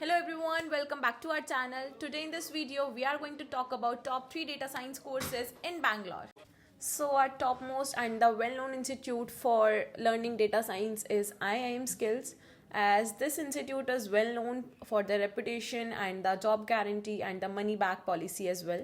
Hello everyone, welcome back to our channel. Today in this video we are going to talk about top 3 data science courses in Bangalore. So our topmost and the well-known institute for learning data science is IIM Skills, as this institute is well known for their reputation and the job guarantee and the money back policy as well.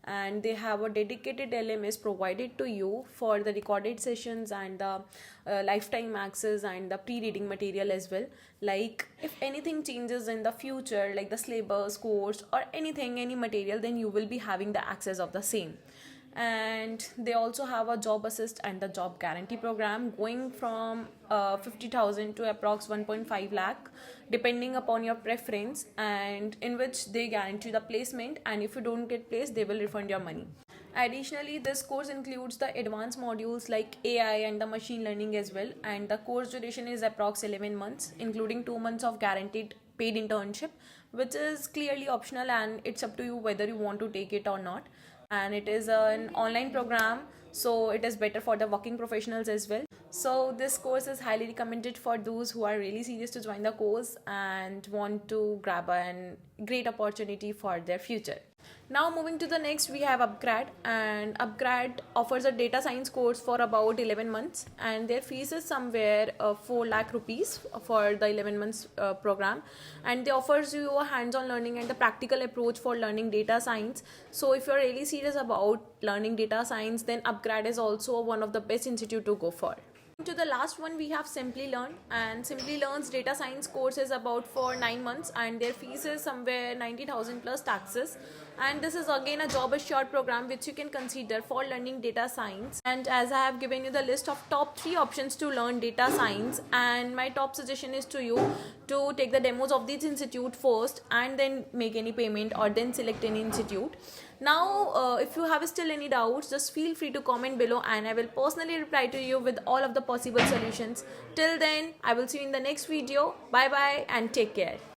And they have a dedicated LMS provided to you for the recorded sessions and the lifetime access and the pre-reading material as well. Like if anything changes in the future, like the syllabus course or anything, any material, then you will be having the access of the same. And they also have a job assist and the job guarantee program going from 50,000 to approx 1.5 lakh depending upon your preference, and in which they guarantee the placement, and if you don't get placed they will refund your money. Additionally, this course includes the advanced modules like AI and the machine learning as well, and the course duration is approx 11 months including 2 months of guaranteed paid internship, which is clearly optional and it's up to you whether you want to take it or not. And it is an online program, so it is better for the working professionals as well. So this course is highly recommended for those who are really serious to join the course and want to grab a great opportunity for their future. Now moving to the next, we have Upgrad, and Upgrad offers a data science course for about 11 months, and their fees is somewhere 4 lakh rupees for the 11 months program, and they offers you a hands-on learning and the practical approach for learning data science. So if you're really serious about learning data science, then Upgrad is also one of the best institute to go for. To the last one, we have Simplilearn, and Simplilearn's data science course is about for 9 months and their fees is somewhere 90,000 plus taxes, and this is again a job assured program which you can consider for learning data science. And as I have given you the list of top 3 options to learn data science, and my top suggestion is to you to take the demos of this institute first and then make any payment or then select any institute. Now if you have still any doubts, just feel free to comment below and I will personally reply to you with all of the possible solutions. Till then, I will see you in the next video. Bye bye and take care.